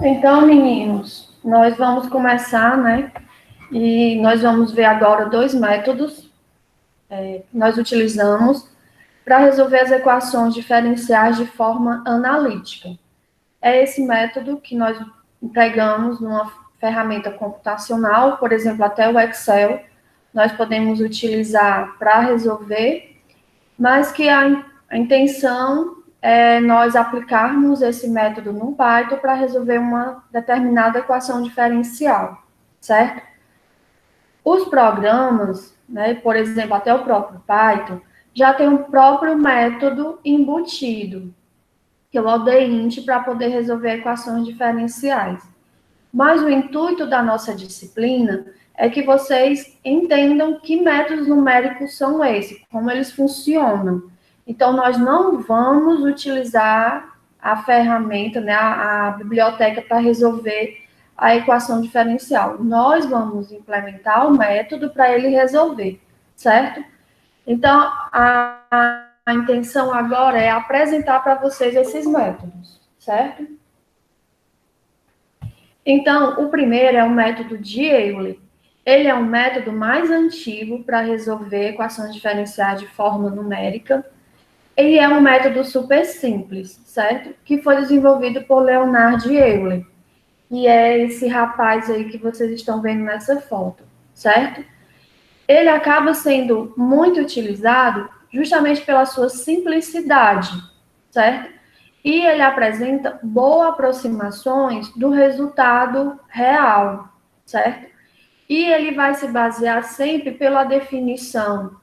Então, meninos, nós vamos começar, né? E nós vamos ver agora dois métodos que nós utilizamos para resolver as equações diferenciais de forma analítica. É esse método que nós empregamos numa ferramenta computacional, por exemplo, até o Excel, nós podemos utilizar para resolver, mas que a intenção é nós aplicarmos esse método no Python para resolver uma determinada equação diferencial, certo? Os programas, né, por exemplo, até o próprio Python, já tem um próprio método embutido, que é o ODEINT, para poder resolver equações diferenciais. Mas o intuito da nossa disciplina é que vocês entendam que métodos numéricos são esses, como eles funcionam. Então, nós não vamos utilizar a ferramenta, né, a biblioteca para resolver a equação diferencial. Nós vamos implementar o método para ele resolver, certo? Então, a intenção agora é apresentar para vocês esses métodos, certo? Então, o primeiro é o método de Euler. Ele é um método mais antigo para resolver equações diferenciais de forma numérica. E é um método super simples, certo? Que foi desenvolvido por Leonhard Euler, que é esse rapaz aí que vocês estão vendo nessa foto, certo? Ele acaba sendo muito utilizado justamente pela sua simplicidade, certo? E ele apresenta boas aproximações do resultado real, certo? E ele vai se basear sempre pela definição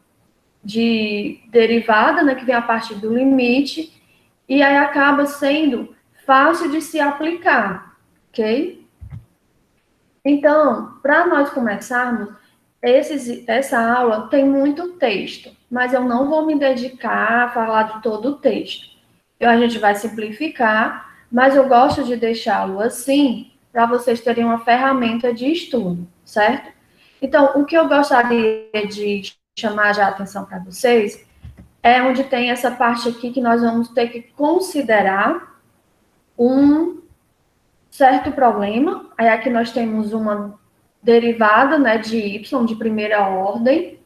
de derivada, né, que vem a partir do limite, e aí acaba sendo fácil de se aplicar, ok? Então, para nós começarmos, essa aula tem muito texto, mas eu não vou me dedicar a falar de todo o texto. A gente vai simplificar, mas eu gosto de deixá-lo assim, para vocês terem uma ferramenta de estudo, certo? Então, o que eu gostaria de chamar já a atenção para vocês é onde tem essa parte aqui que nós vamos ter que considerar um certo problema. Aí aqui nós temos uma derivada, né, de y de primeira ordem,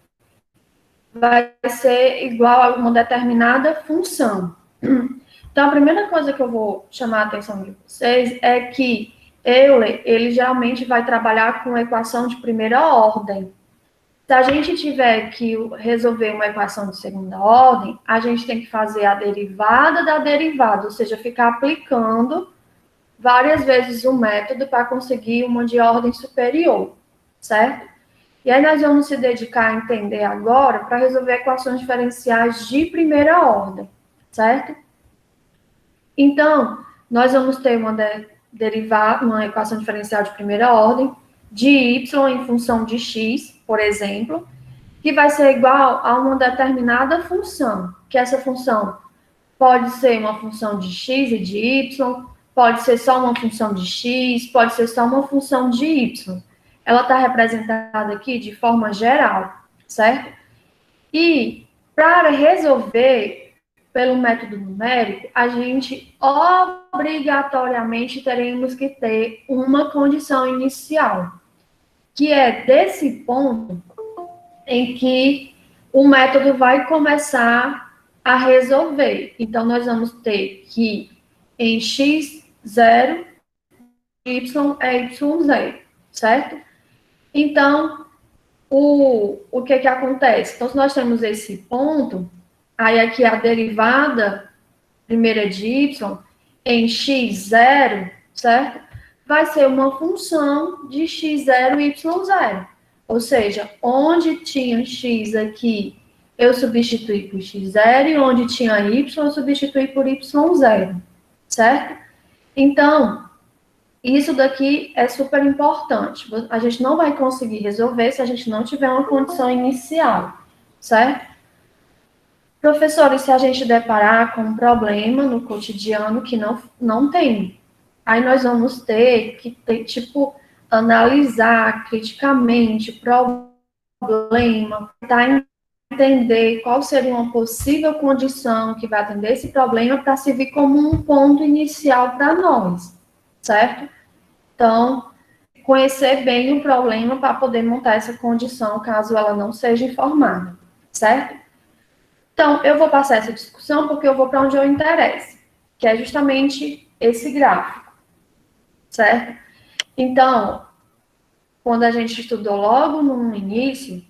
vai ser igual a uma determinada função. Então, a primeira coisa que eu vou chamar a atenção de vocês é que Euler, ele geralmente vai trabalhar com equação de primeira ordem. Se a gente tiver que resolver uma equação de segunda ordem, a gente tem que fazer a derivada da derivada, ou seja, ficar aplicando várias vezes o método para conseguir uma de ordem superior, certo? E aí nós vamos se dedicar a entender agora para resolver equações diferenciais de primeira ordem, certo? Então, nós vamos ter uma equação diferencial de primeira ordem de y em função de x, por exemplo, que vai ser igual a uma determinada função, que essa função pode ser uma função de x e de y, pode ser só uma função de x, pode ser só uma função de y. Ela está representada aqui de forma geral, certo? E para resolver pelo método numérico, a gente obrigatoriamente teremos que ter uma condição inicial, que é desse ponto em que o método vai começar a resolver. Então, nós vamos ter que em x0, y é y0, certo? Então, o que acontece? Então, se nós temos esse ponto, aí aqui a derivada primeira de y em x0, certo? Vai ser uma função de x0 e y0. Ou seja, onde tinha x aqui, eu substituí por x0, e onde tinha y, eu substituí por y0, certo? Então, isso daqui é super importante. A gente não vai conseguir resolver se a gente não tiver uma condição inicial, certo? Professor, e se a gente deparar com um problema no cotidiano que não tem? Aí nós vamos ter que, analisar criticamente o problema, tentar entender qual seria uma possível condição que vai atender esse problema para servir como um ponto inicial para nós, certo? Então, conhecer bem o problema para poder montar essa condição, caso ela não seja informada, certo? Então, eu vou passar essa discussão porque eu vou para onde eu interesso, que é justamente esse gráfico, certo? Então, quando a gente estudou logo no início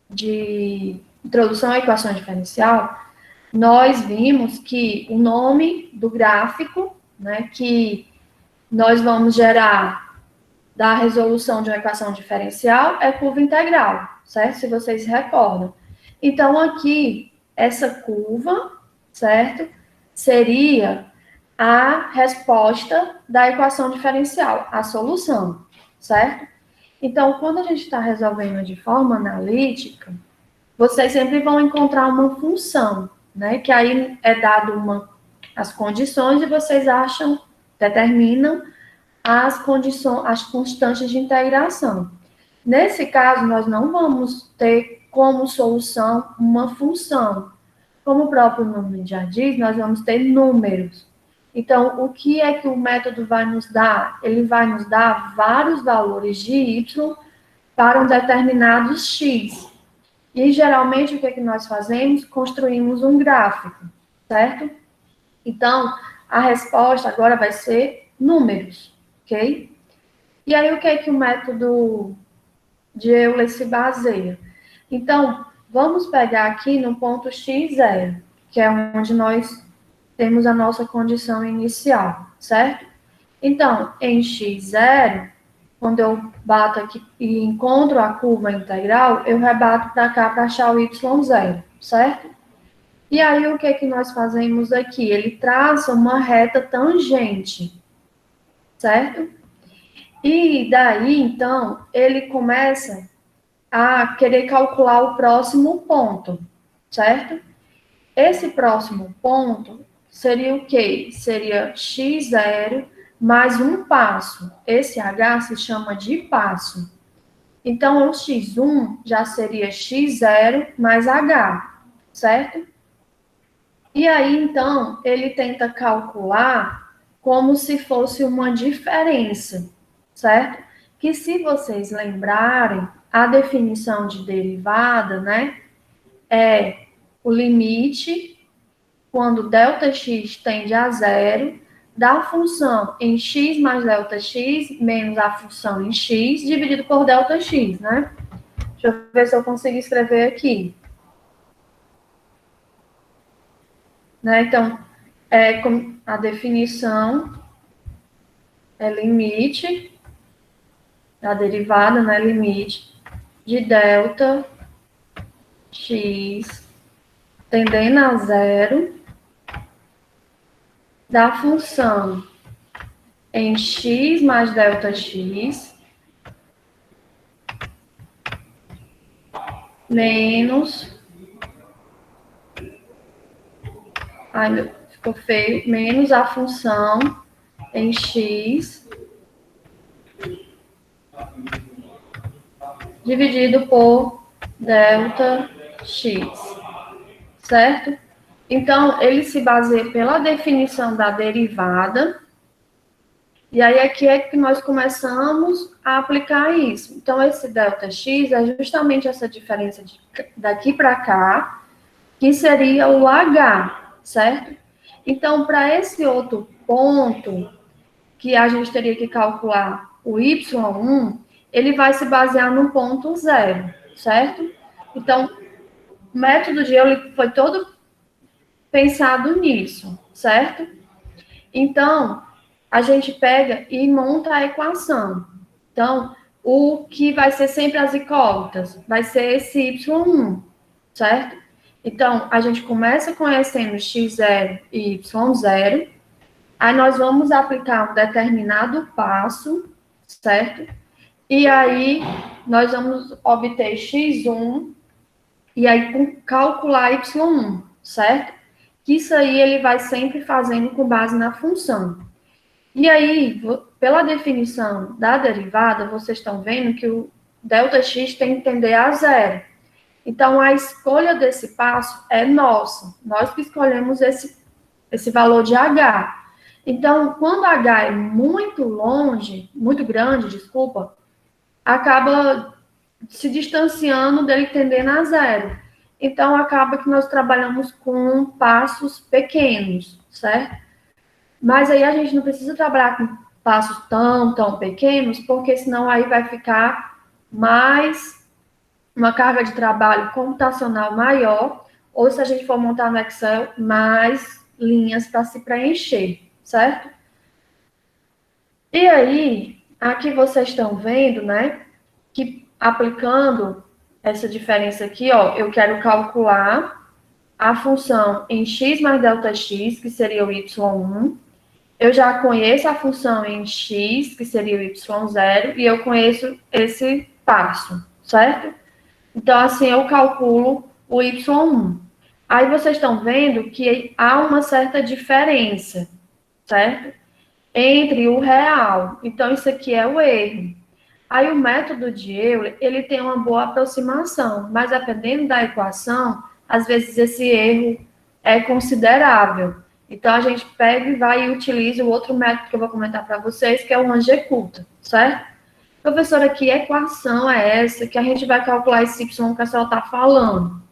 de introdução à equação diferencial, nós vimos que o nome do gráfico, né, que nós vamos gerar da resolução de uma equação diferencial é curva integral, certo? Se vocês se recordam. Então, aqui, essa curva, certo? Seria a resposta da equação diferencial, a solução, certo? Então, quando a gente está resolvendo de forma analítica, vocês sempre vão encontrar uma função, né? Que aí é dado as condições e vocês determinam as condições, as constantes de integração. Nesse caso, nós não vamos ter como solução uma função. Como o próprio nome já diz, nós vamos ter números. Então, o que é que o método vai nos dar? Ele vai nos dar vários valores de y para um determinado x. E, geralmente, o que é que nós fazemos? Construímos um gráfico, certo? Então, a resposta agora vai ser números, ok? E aí, o que é que o método de Euler se baseia? Então, vamos pegar aqui no ponto x0, que é onde nós temos a nossa condição inicial, certo? Então, em x0, quando eu bato aqui e encontro a curva integral, eu rebato para cá para achar o y0, certo? E aí, o que é que nós fazemos aqui? Ele traça uma reta tangente, certo? E daí, então, ele começa a querer calcular o próximo ponto, certo? Esse próximo ponto seria o quê? Seria x0 mais um passo. Esse h se chama de passo. Então, o x1 já seria x0 mais h, certo? E aí, então, ele tenta calcular como se fosse uma diferença, certo? Que se vocês lembrarem, a definição de derivada, né, é o limite, quando ΔX tende a zero, da função em x mais ΔX menos a função em x dividido por ΔX, né? Deixa eu ver se eu consigo escrever aqui. Né? Então, a definição é limite, a derivada, né? Limite de ΔX tendendo a zero da função em x mais ΔX menos... Ai, ficou feio. Menos a função em x dividido por ΔX, certo? Então, ele se baseia pela definição da derivada, e aí aqui é que nós começamos a aplicar isso. Então, esse ΔX é justamente essa diferença daqui para cá, que seria o H, certo? Então, para esse outro ponto, que a gente teria que calcular o Y1, ele vai se basear no ponto zero, certo? Então, o método de Euler foi todo pensado nisso, certo? Então, a gente pega e monta a equação. Então, o que vai ser sempre as incógnitas vai ser esse Y1, certo? Então, a gente começa conhecendo x0 e y0, aí nós vamos aplicar um determinado passo, certo? E aí, nós vamos obter x1 e aí calcular y1, certo? Que isso aí ele vai sempre fazendo com base na função. E aí, pela definição da derivada, vocês estão vendo que o ΔX tem que tender a zero. Então, a escolha desse passo é nossa. Nós que escolhemos esse valor de H. Então, quando H é muito longe, muito grande, desculpa, acaba se distanciando dele tendendo a zero. Então, acaba que nós trabalhamos com passos pequenos, certo? Mas aí a gente não precisa trabalhar com passos tão pequenos, porque senão aí vai ficar mais uma carga de trabalho computacional maior, ou se a gente for montar no Excel, mais linhas para se preencher, certo? E aí, aqui vocês estão vendo, né, que aplicando essa diferença aqui, ó, eu quero calcular a função em x mais delta x, que seria o y1. Eu já conheço a função em x, que seria o y0, e eu conheço esse passo, certo? Então, assim, eu calculo o y1. Aí vocês estão vendo que há uma certa diferença, certo? Entre o real. Então, isso aqui é o erro. Aí o método de Euler, ele tem uma boa aproximação, mas dependendo da equação, às vezes esse erro é considerável. Então a gente pega e vai e utiliza o outro método que eu vou comentar para vocês, que é o range-oculta, certo? Professora, que equação é essa que a gente vai calcular esse y que a senhora está falando?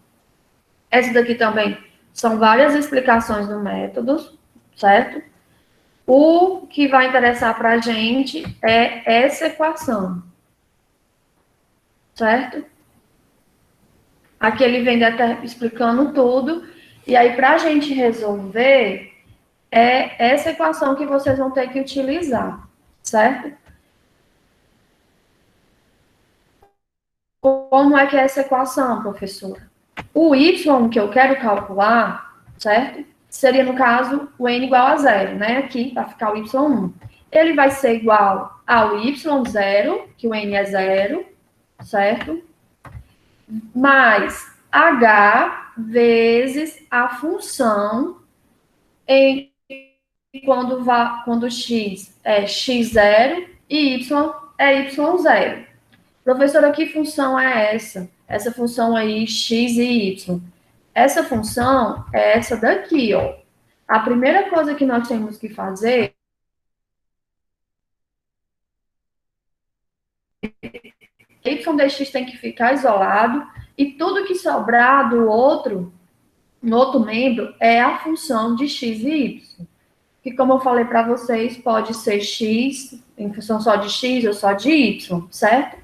Essa daqui também são várias explicações do método, certo? O que vai interessar para a gente é essa equação, certo? Aqui ele vem explicando tudo, e aí para a gente resolver, é essa equação que vocês vão ter que utilizar, certo? Como é que é essa equação, professora? O y que eu quero calcular, certo? Seria, no caso, o n igual a zero, né? Aqui, para ficar o y1. Ele vai ser igual ao y0, que o n é zero, certo? Mais h vezes a função em quando x é x0 e y é y0. Professora, que função é essa? Essa função aí, x e y. Essa função é essa daqui, ó. A primeira coisa que nós temos que fazer, y dx tem que ficar isolado e tudo que sobrar do outro, no outro membro, é a função de x e y. Que, como eu falei para vocês, pode ser x em função só de x ou só de y, certo?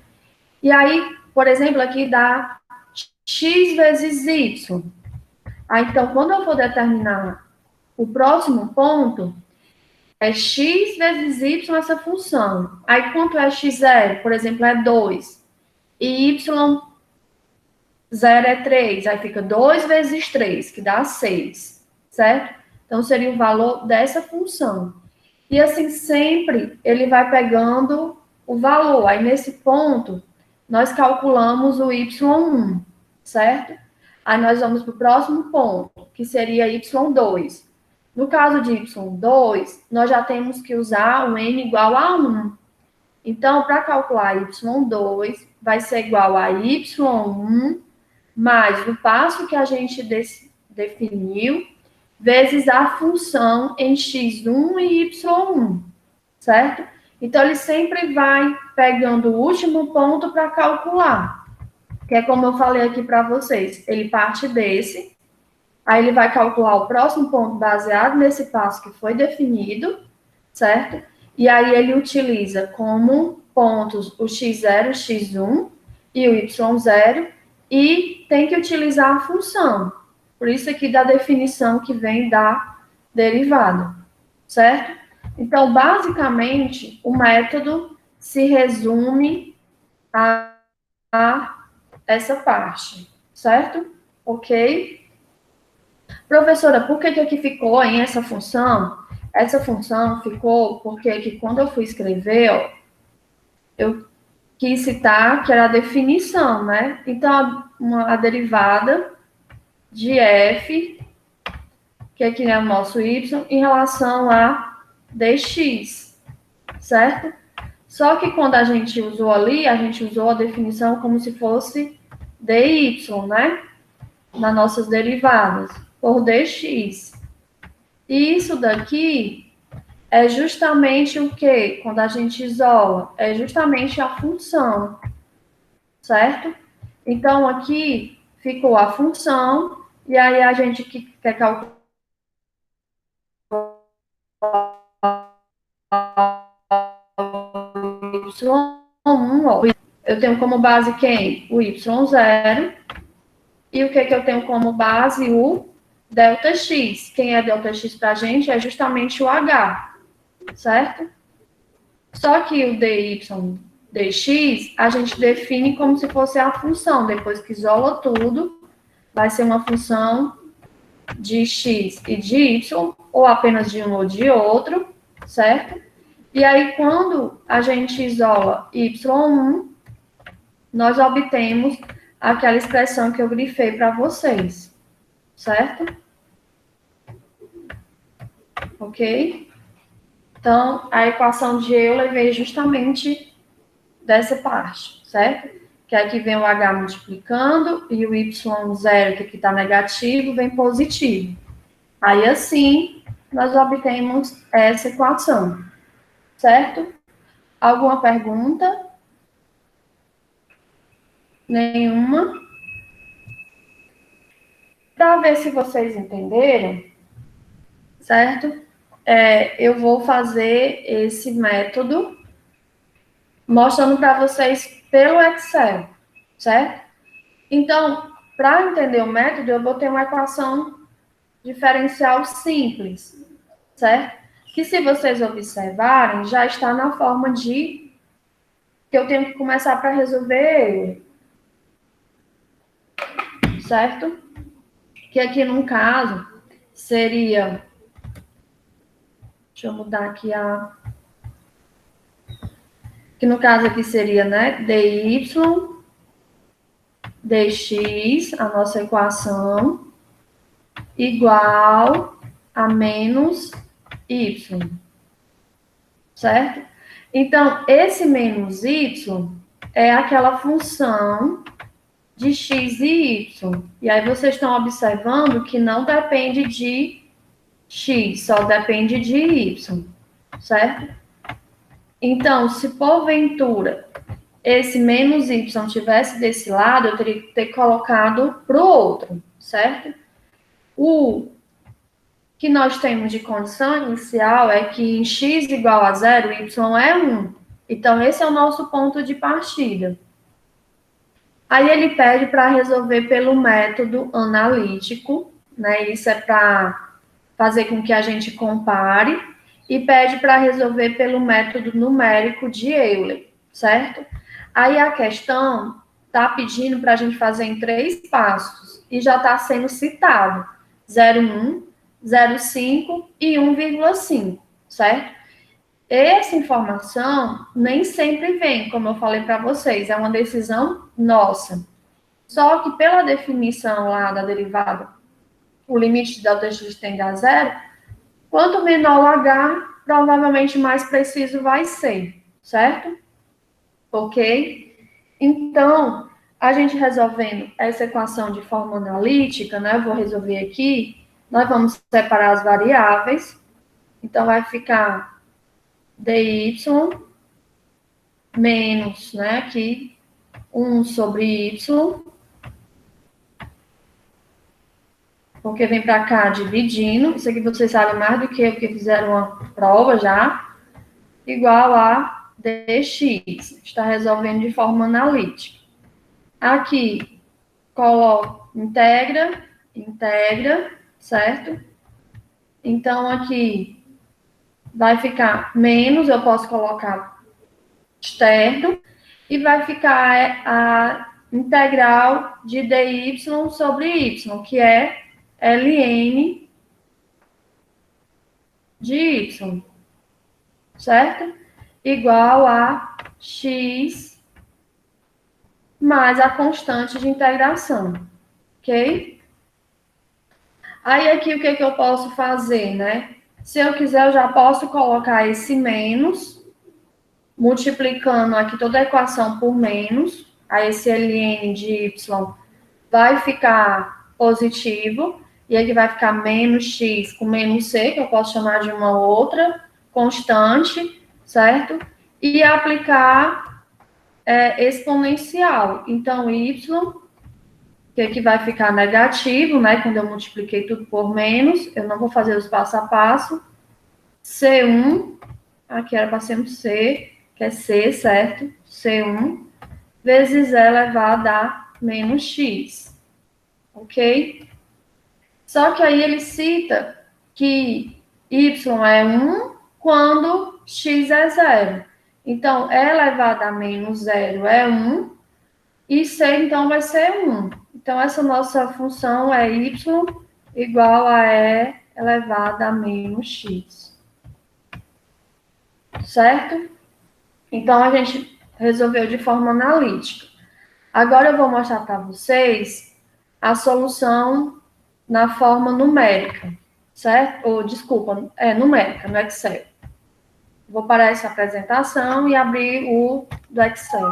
E aí, por exemplo, aqui dá x vezes y. Aí, então, quando eu for determinar o próximo ponto, é x vezes y essa função. Aí, quanto é x0? Por exemplo, é 2. E y0 é 3. Aí fica 2 vezes 3, que dá 6, certo? Então, seria o valor dessa função. E assim, sempre ele vai pegando o valor. Aí, nesse ponto, nós calculamos o y1, certo? Aí, nós vamos para o próximo ponto, que seria y2. No caso de y2, nós já temos que usar o n igual a 1. Então, para calcular y2, vai ser igual a y1 mais o passo que a gente definiu, vezes a função em x1 e y1, certo? Então, ele sempre vai pegando o último ponto para calcular, que é como eu falei aqui para vocês. Ele parte desse, aí ele vai calcular o próximo ponto baseado nesse passo que foi definido, certo? E aí ele utiliza como pontos o x0, x1 e o y0, e tem que utilizar a função. Por isso aqui da definição que vem da derivada, certo? Então, basicamente, o método se resume a essa parte, certo? Ok? Professora, por que aqui ficou em essa função? Essa função ficou porque aqui, quando eu fui escrever, ó, eu quis citar que era a definição, né? Então, a derivada de f, que aqui é o nosso y, em relação a dx, certo? Só que quando a gente usou ali, a gente usou a definição como se fosse dy, né? Nas nossas derivadas, por dx. E isso daqui é justamente o quê? Quando a gente isola, é justamente a função, certo? Então, aqui ficou a função, e aí a gente que quer calcular y1, eu tenho como base quem? O y0, e o que eu tenho como base? O ΔX. Quem é ΔX para a gente é justamente o H, certo? Só que o dy dx a gente define como se fosse a função. Depois que isola tudo, vai ser uma função de x e de y, ou apenas de um ou de outro, certo? E aí, quando a gente isola y1, nós obtemos aquela expressão que eu grifei para vocês, certo? Ok? Então, a equação de Euler veio justamente dessa parte, certo? Que aqui vem o H multiplicando e o Y0, que aqui está negativo, vem positivo. Aí, assim, nós obtemos essa equação, certo? Alguma pergunta? Nenhuma? Para ver se vocês entenderam, certo? Eu vou fazer esse método mostrando para vocês pelo Excel, certo? Então, para entender o método, eu vou ter uma equação diferencial simples, certo? Que se vocês observarem, já está na forma de que eu tenho que começar para resolver ele, certo? Que aqui, no caso, seria... Deixa eu mudar aqui a... Que no caso aqui seria, né, dy, dx, a nossa equação, igual a menos y, certo? Então, esse menos y é aquela função de x e y. E aí vocês estão observando que não depende de x, só depende de y, certo? Então, se porventura esse menos y tivesse desse lado, eu teria que ter colocado para o outro, certo? O que nós temos de condição inicial é que em x igual a 0, y é 1. Então, esse é o nosso ponto de partida. Aí ele pede para resolver pelo método analítico, né? Isso é para fazer com que a gente compare, e pede para resolver pelo método numérico de Euler, certo? Aí a questão está pedindo para a gente fazer em 3 passos, e já está sendo citado 0,1, 0,5 e 1,5, certo? Essa informação nem sempre vem, como eu falei para vocês, é uma decisão nossa. Só que pela definição lá da derivada, o limite de ΔX tende a zero, quanto menor o H, provavelmente mais preciso vai ser, certo? Ok? Então, a gente resolvendo essa equação de forma analítica, né? Eu vou resolver aqui, nós vamos separar as variáveis. Então, vai ficar dy menos, né, aqui, 1 sobre y, porque vem para cá dividindo, isso aqui vocês sabem mais do que eu, que fizeram uma prova já, igual a dx, está resolvendo de forma analítica. Aqui, coloco, integra, certo? Então, aqui vai ficar menos, eu posso colocar externo, e vai ficar a integral de dy sobre y, que é ln de y, certo? Igual a x mais a constante de integração, ok? Aí aqui o que eu posso fazer, né? Se eu quiser, eu já posso colocar esse menos, multiplicando aqui toda a equação por menos, aí esse ln de y vai ficar positivo, e aqui vai ficar menos x com menos c, que eu posso chamar de uma outra constante, certo? E aplicar exponencial. Então, y, que vai ficar negativo, né? Quando eu multipliquei tudo por menos, eu não vou fazer os passo a passo. C1, aqui era para ser um C, que é C, certo? C1, vezes E elevado a menos X, ok? Só que aí ele cita que Y é 1 quando X é 0. Então, E elevado a menos 0 é 1, e C, então, vai ser 1. Então, essa nossa função é Y igual a E elevado a menos X. Certo? Então, a gente resolveu de forma analítica. Agora, eu vou mostrar para vocês a solução na forma numérica, certo? Ou, desculpa, numérica, no Excel. Vou parar essa apresentação e abrir o do Excel.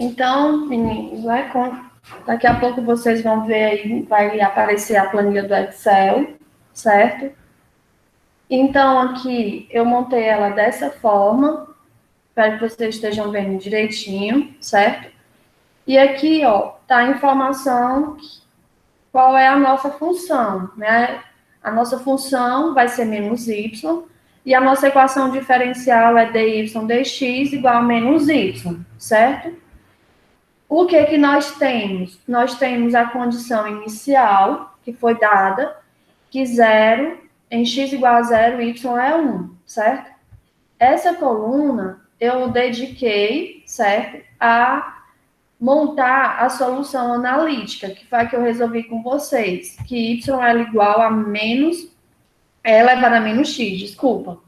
Então, meninos, daqui a pouco vocês vão ver aí, vai aparecer a planilha do Excel, certo? Então, aqui eu montei ela dessa forma, para que vocês estejam vendo direitinho, certo? E aqui, ó, tá a informação, qual é a nossa função, né? A nossa função vai ser menos y, e a nossa equação diferencial é dy dx igual a menos y, certo? O que nós temos? Nós temos a condição inicial, que foi dada, que 0, em x igual a 0, y é 1, certo? Essa coluna eu dediquei, certo, a montar a solução analítica, que foi a que eu resolvi com vocês, que y é igual a menos E elevado a menos x, desculpa.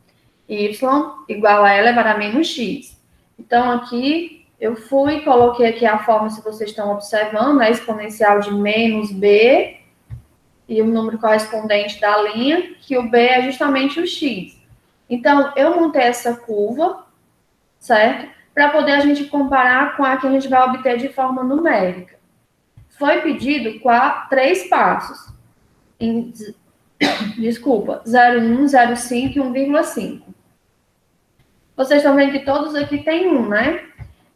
Y igual a E elevado a menos x. Então, aqui, eu coloquei aqui a forma, se vocês estão observando, a exponencial de menos b, e o número correspondente da linha, que o b é justamente o x. Então, eu montei essa curva, certo? Para poder a gente comparar com a que a gente vai obter de forma numérica. Foi pedido 3 passos. Desculpa, 0,1, 0,5 e 1,5. Vocês estão vendo que todos aqui têm 1, né?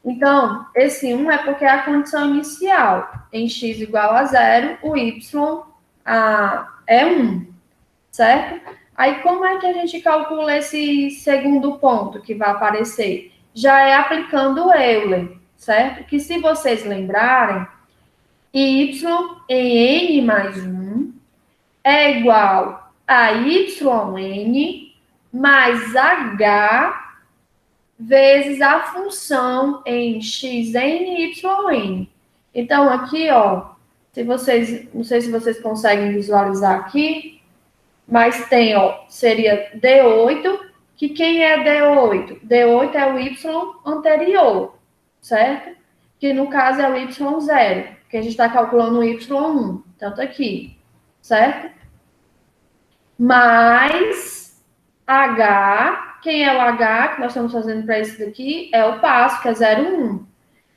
Então, esse 1 é porque é a condição inicial. Em x igual a 0, o y é 1, certo? Aí, como é que a gente calcula esse segundo ponto que vai aparecer? Já é aplicando o Euler, certo? Que se vocês lembrarem, y em n mais 1 é igual a yn mais h vezes a função em xn e yn. Então, aqui, ó, não sei se vocês conseguem visualizar aqui, mas tem, ó, seria D8, que quem é D8? D8 é o y anterior, certo? Que no caso é o y0, que a gente está calculando o y1, tanto aqui, certo? Mais H, quem é o H que nós estamos fazendo para isso daqui? É o passo, que é 0,1.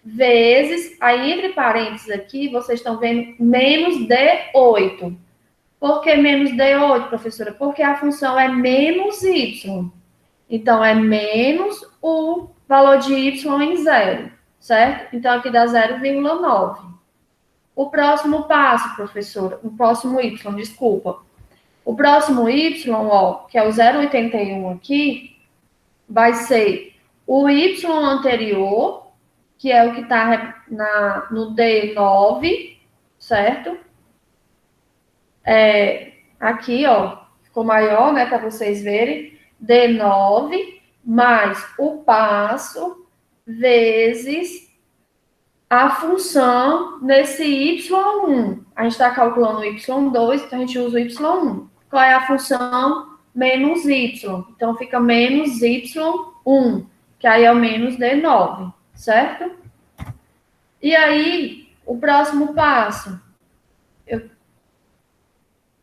Vezes, aí entre parênteses aqui, vocês estão vendo menos D8. Por que menos D8, professora? Porque a função é menos Y. Então, é menos o valor de Y em 0, certo? Então, aqui dá 0,9. O próximo passo, professora, o próximo Y, desculpa. O próximo Y, ó, que é o 0,81 aqui, vai ser o Y anterior, que é o que está no D9, certo? aqui, ó, ficou maior, né, para vocês verem, D9 mais o passo vezes a função nesse y1. A gente está calculando o y2, então a gente usa o y1. Qual é a função? Menos y. Então, fica menos y1, que aí é o menos D9, certo? E aí, o próximo passo.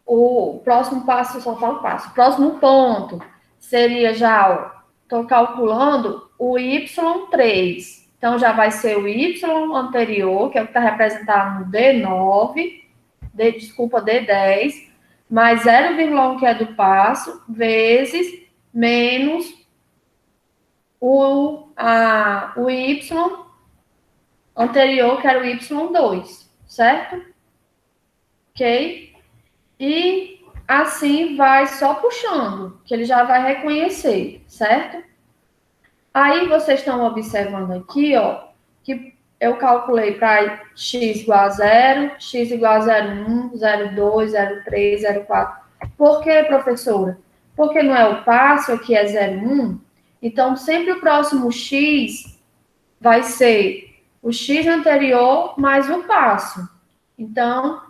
O próximo passo, só falo passo. O próximo ponto seria já, estou calculando o y3. Então, já vai ser o y anterior, que é o que está representado no D9, D10, mais 0,1, que é do passo, vezes menos o y anterior, que era o y2, certo? Ok? E assim vai só puxando, que ele já vai reconhecer, certo? Aí vocês estão observando aqui, ó, que eu calculei para x igual a 0, x igual a 0,1, 0,2, 0,3, 0,4. Por quê, professora? Porque não é o passo, aqui é 0,1. Então, sempre o próximo x vai ser o x anterior mais o passo. Então,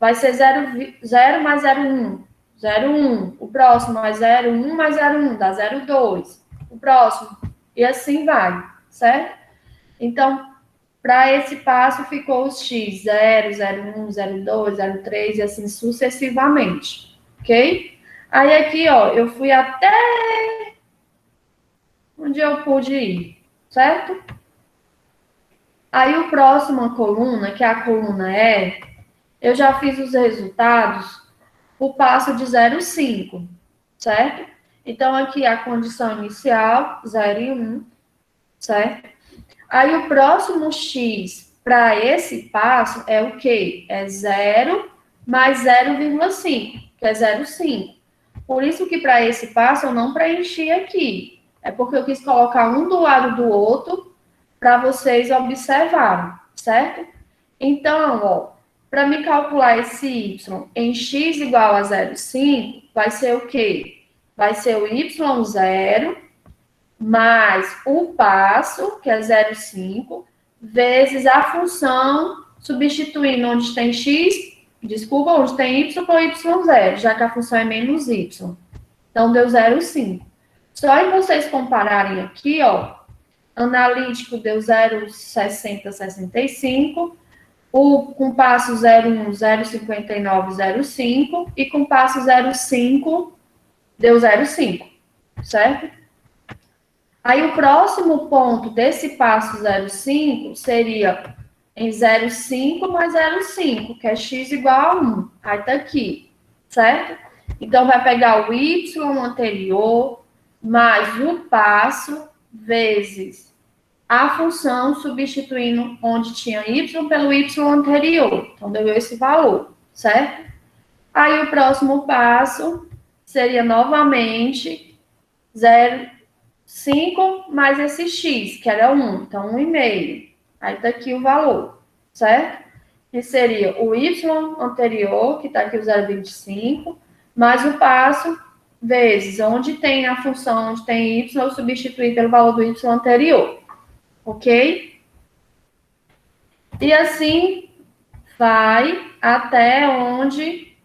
vai ser 0 mais 0,1. 0,1. O próximo mais 0,1 mais 0,1, dá 0,2. O próximo. E assim vai, certo? Então, para esse passo ficou os x, 0, 0,1, 0,2, 0,3 e assim sucessivamente, ok? Aí aqui, ó, eu fui até onde eu pude ir, certo? Aí o próximo coluna, que é a coluna E, eu já fiz os resultados, o passo de 0,5, certo? Então, aqui a condição inicial, 0 e 1, certo? Aí o próximo x para esse passo é o quê? É 0 mais 0,5, que é 0,5. Por isso que para esse passo eu não preenchi aqui. É porque eu quis colocar um do lado do outro para vocês observarem, certo? Então, ó, para me calcular esse y em x igual a 0,5, vai ser o quê? Vai ser o y0 mais o passo, que é 0,5, vezes a função, substituindo onde tem x, desculpa, onde tem y por y0, já que a função é menos y. Então, deu 0,5. Só em vocês compararem aqui, ó, analítico deu 0,6065, com passo 0,1, 0,59, 0,5, e com passo 0,5, deu 0,5, certo? Aí o próximo ponto desse passo 0,5 seria em 0,5 mais 0,5, que é x igual a 1. Aí tá aqui, certo? Então, vai pegar o y anterior mais o passo vezes a função, substituindo onde tinha y pelo y anterior. Então, deu esse valor, certo? Aí, o próximo passo seria novamente 0,5 mais esse x, que era 1. Então, 1,5. Aí, tá aqui o valor, certo? Que seria o y anterior, que tá aqui o 0,25, mais o passo vezes onde tem a função, onde tem y, eu substituir pelo valor do y anterior. Ok? E assim vai até onde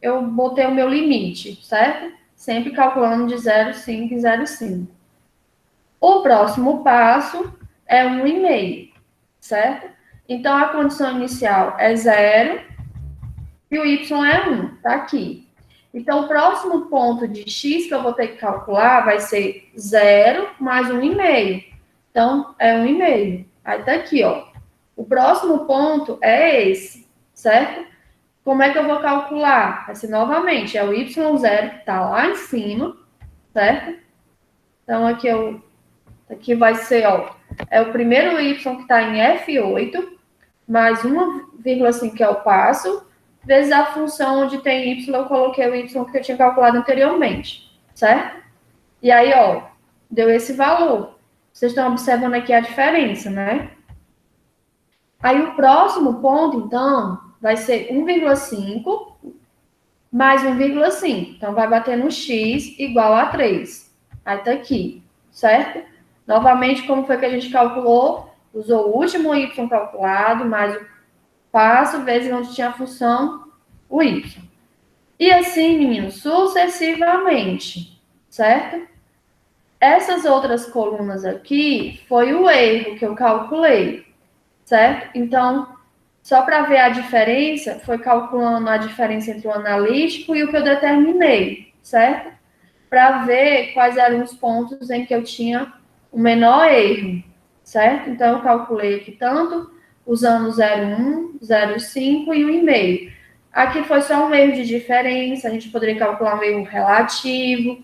eu botei o meu limite, certo? Sempre calculando de 0,5 e 0,5. O próximo passo é 1,5, certo? Então, a condição inicial é 0 e o y é 1, tá aqui. Então, o próximo ponto de x que eu vou ter que calcular vai ser 0 mais 1,5. Então, é 1,5. Aí tá aqui, ó. O próximo ponto é esse, certo? Como é que eu vou calcular? Vai ser novamente, é o y0 que tá lá em cima, certo? Então, aqui vai ser, ó, é o primeiro y que tá em F8, mais 1,5 que é o passo, vezes a função onde tem y, eu coloquei o y que eu tinha calculado anteriormente, certo? E aí, ó, deu esse valor. Vocês estão observando aqui a diferença, né? Aí o próximo ponto, então, vai ser 1,5 mais 1,5. Então, vai bater no x igual a 3. Aí tá aqui, certo? Novamente, como foi que a gente calculou? Usou o último y calculado, mais o passo, vezes onde tinha a função, o y. E assim, meninos, sucessivamente, certo? Essas outras colunas aqui foi o erro que eu calculei, certo? Então, só para ver a diferença, foi calculando a diferença entre o analítico e o que eu determinei, certo? Para ver quais eram os pontos em que eu tinha o menor erro, certo? Então, eu calculei aqui tanto usando 0,1, 0,5 e o 1,5. Aqui foi só um erro de diferença, a gente poderia calcular um erro relativo.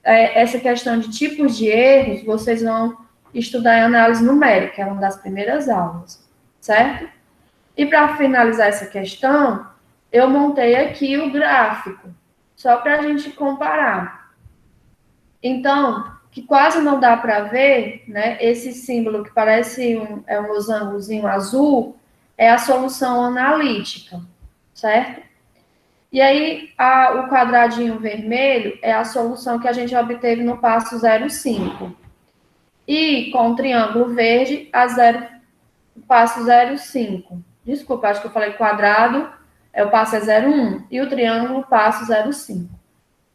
Essa questão de tipos de erros, vocês vão estudar em análise numérica, é uma das primeiras aulas, certo? E para finalizar essa questão, eu montei aqui o gráfico, só para a gente comparar. Então, que quase não dá para ver, né? Esse símbolo que parece um losangozinho azul, é a solução analítica, certo? E aí, o quadradinho vermelho é a solução que a gente obteve no passo 0,5. E com o triângulo verde, o passo 0,5. Desculpa, acho que eu falei quadrado, o passo é 0,1. E o triângulo, passo 0,5.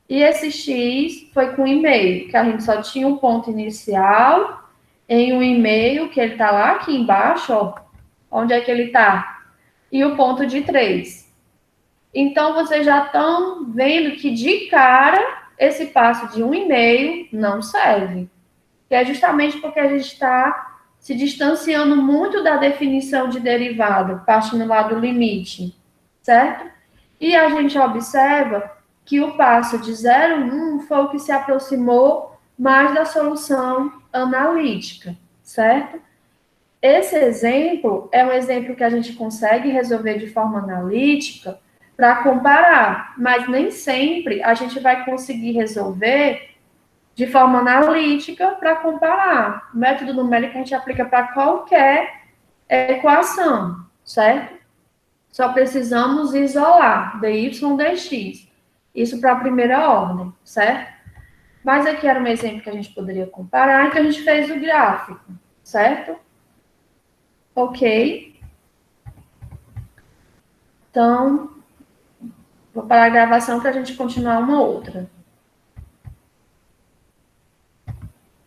E esse x foi com 1,5, que a gente só tinha um ponto inicial em 1,5, que ele está lá aqui embaixo, ó. Onde é que ele está? E o ponto de 3. Então, vocês já estão vendo que, de cara, esse passo de 1,5 não serve. Que é justamente porque a gente está se distanciando muito da definição de derivada, partindo lá do limite, certo? E a gente observa que o passo de 0,1 foi o que se aproximou mais da solução analítica, certo? Esse exemplo é um exemplo que a gente consegue resolver de forma analítica para comparar, mas nem sempre a gente vai conseguir resolver de forma analítica para comparar. O método numérico a gente aplica para qualquer equação, certo? Só precisamos isolar dy, dx. Isso para a primeira ordem, certo? Mas aqui era um exemplo que a gente poderia comparar, então a gente fez o gráfico, certo? Ok. Então, vou parar a gravação para a gente continuar uma outra.